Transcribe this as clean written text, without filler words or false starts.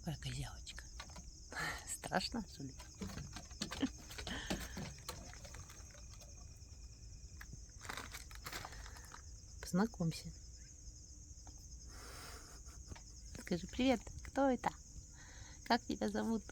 какая козявочка. Страшно, что ли? Познакомься. Скажи привет, кто это? Как тебя зовут?